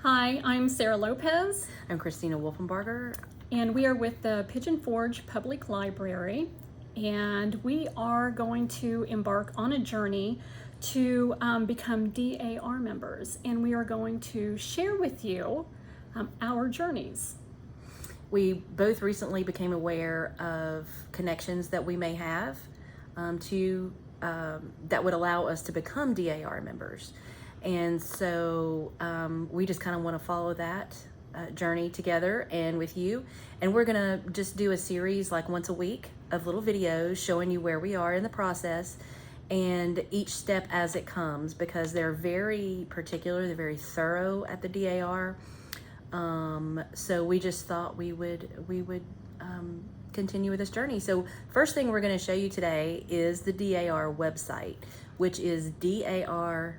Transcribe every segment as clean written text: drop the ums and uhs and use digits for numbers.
Hi, I'm Sarah Lopez, I'm Christina Wolfenbarger. and we are with the Pigeon Forge Public Library, and we are going to embark on a journey to become DAR members, and we are going to share with you our journeys. We both recently became aware of connections that we may have that would allow us to become DAR members. And so we just kind of want to follow that journey together and with you. And we're going to just do a series like once a week of little videos showing you where we are in the process and each step as it comes, because they're very particular, they're very thorough at the DAR. So we just thought we would continue with this journey. So first thing we're going to show you today is the DAR website, which is DAR.org.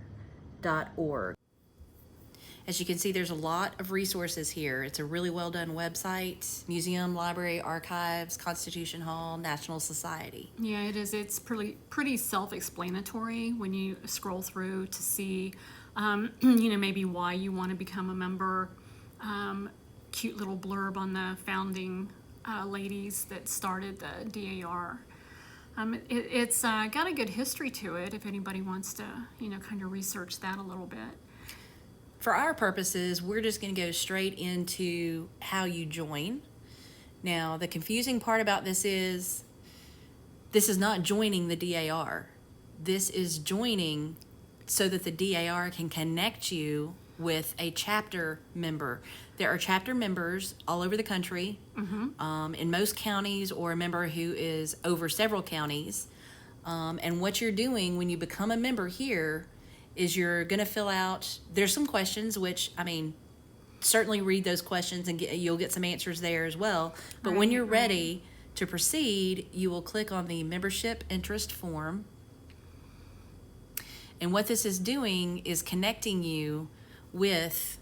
As you can see, there's a lot of resources here. It's a really well done website: museum, library, archives, Constitution Hall, National Society. Yeah, it is. It's pretty self-explanatory when you scroll through to see, maybe why you want to become a member. Cute little blurb on the founding ladies that started the DAR. It's got a good history to it if anybody wants to, kind of research that a little bit. For our purposes, we're just going to go straight into how you join. Now, the confusing part about this is not joining the DAR. This is joining so that the DAR can connect you with a chapter member. There are chapter members all over the country, in most counties, or a member who is over several counties. And what you're doing when you become a member here is you're going to fill out, there's some questions, which, certainly read those questions and you'll get some answers there as well. But when you're ready to proceed, you will click on the membership interest form. And what this is doing is connecting you with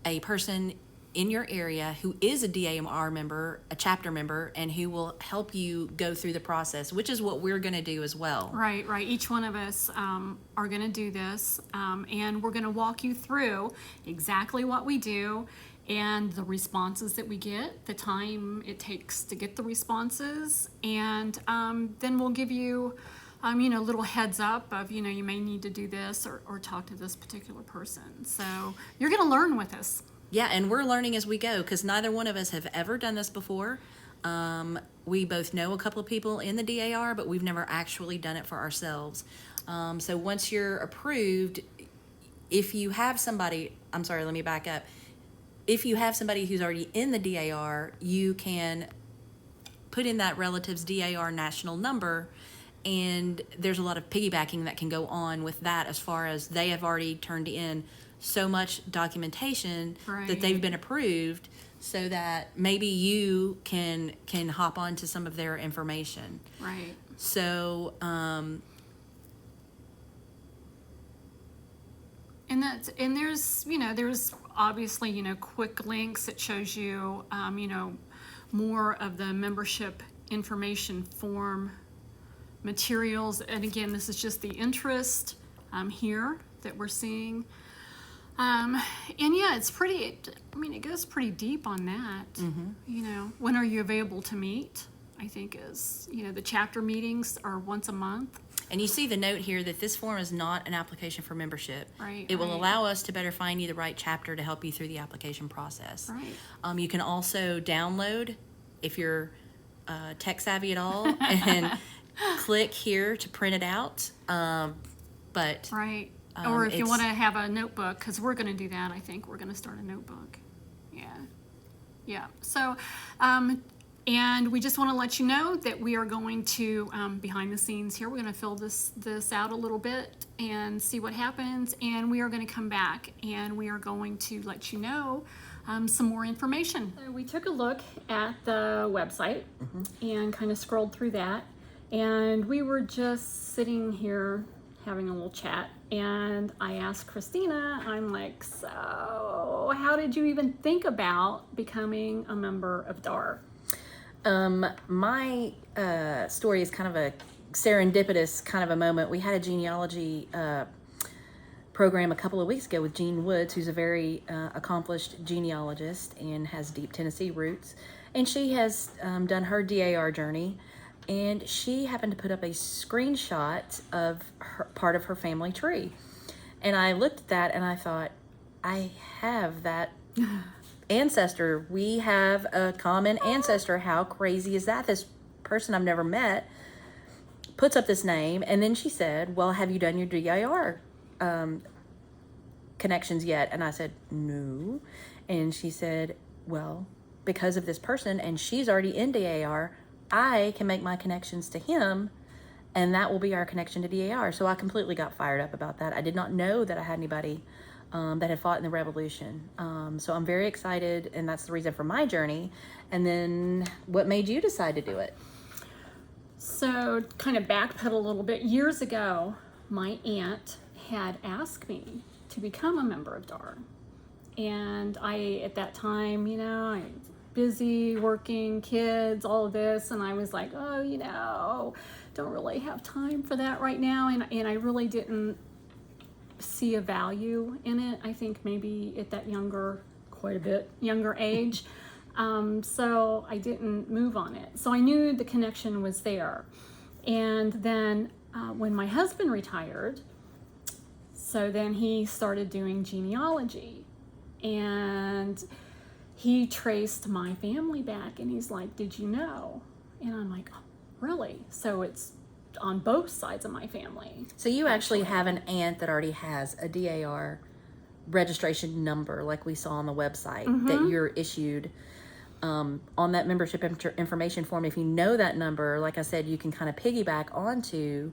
a person in your area who is a DAR member, a chapter member, and who will help you go through the process, which is what we're going to do as well. Right. Each one of us are going to do this, and we're going to walk you through exactly what we do and the responses that we get, the time it takes to get the responses, and then we'll give you little heads up of, you may need to do this or talk to this particular person. So you're going to learn with us. Yeah, and we're learning as we go, because neither one of us have ever done this before. We both know a couple of people in the DAR, but we've never actually done it for ourselves. So once you're approved, if you have somebody, let me back up. If you have somebody who's already in the DAR, you can put in that relative's DAR national number, and there's a lot of piggybacking that can go on with that, as far as they have already turned in so much documentation that they've been approved, so that maybe you can hop on to some of their information. Right. So and there's obviously quick links that shows you more of the membership information form materials. And again, this is just the interest here that we're seeing. And yeah, it's pretty, it goes pretty deep on that. When are you available to meet? I think is, the chapter meetings are once a month. And you see the note here that this form is not an application for membership. Right. It will allow us to better find you the right chapter to help you through the application process. Right. You can also download, if you're tech savvy at all, and click here to print it out. But right. Or if you want to have a notebook, because we're going to do that. I think we're going to start a notebook. Yeah. So, and we just want to let you know that we are going to, behind the scenes here, we're going to fill this out a little bit and see what happens. And we are going to come back and we are going to let you know some more information. So we took a look at the website and kind of scrolled through that. And we were just sitting here having a little chat, and I asked Christina, I'm like, so how did you even think about becoming a member of DAR? My story is kind of a serendipitous kind of a moment. We had a genealogy program a couple of weeks ago with Jean Woods, who's a very accomplished genealogist and has deep Tennessee roots. And she has done her DAR journey, and she happened to put up a screenshot of part of her family tree. And I looked at that and I thought, I have that ancestor. We have a common ancestor. How crazy is that? This person I've never met puts up this name, and then she said, well, have you done your DAR connections yet? And I said, no. And she said, well, because of this person, and she's already in DAR, I can make my connections to him, and that will be our connection to DAR. So I completely got fired up about that. I did not know that I had anybody that had fought in the revolution. So I'm very excited, and that's the reason for my journey. And then what made you decide to do it? So kind of backpedal a little bit. Years ago, my aunt had asked me to become a member of DAR. And I, at that time, I was busy working, kids, all of this, and I was like, oh, don't really have time for that right now. And I really didn't see a value in it. I think maybe at that quite a bit younger age. So I didn't move on it. So I knew the connection was there. And then when my husband retired, so then he started doing genealogy, and he traced my family back, and he's like, did you know? And I'm like, oh, really? So it's on both sides of my family. So you actually have an aunt that already has a DAR registration number, like we saw on the website, that you're issued on that membership information form. If you know that number, like I said, you can kind of piggyback onto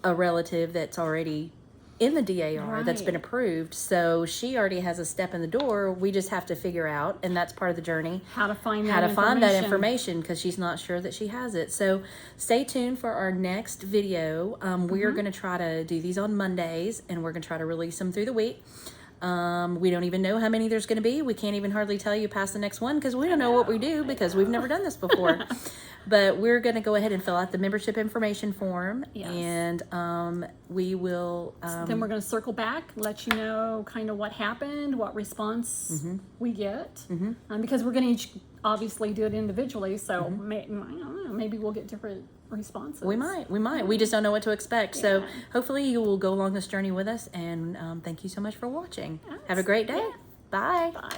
a relative that's already in the DAR that's been approved. So she already has a step in the door. We just have to figure out, and that's part of the journey, how to find that information, because she's not sure that she has it. So stay tuned for our next video. We are going to try to do these on Mondays, and we're going to try to release them through the week. We don't even know how many there's going to be. We can't even hardly tell you past the next one, because we don't know what we do, because we've never done this before. But we're going to go ahead and fill out the membership information form, and we will... then we're going to circle back, let you know kind of what happened, what response we get, because we're going to each obviously do it individually, so I don't know, maybe we'll get different responses. We might. We just don't know what to expect. So hopefully you will go along this journey with us, and thank you so much for watching. Have a great day. Bye. Bye.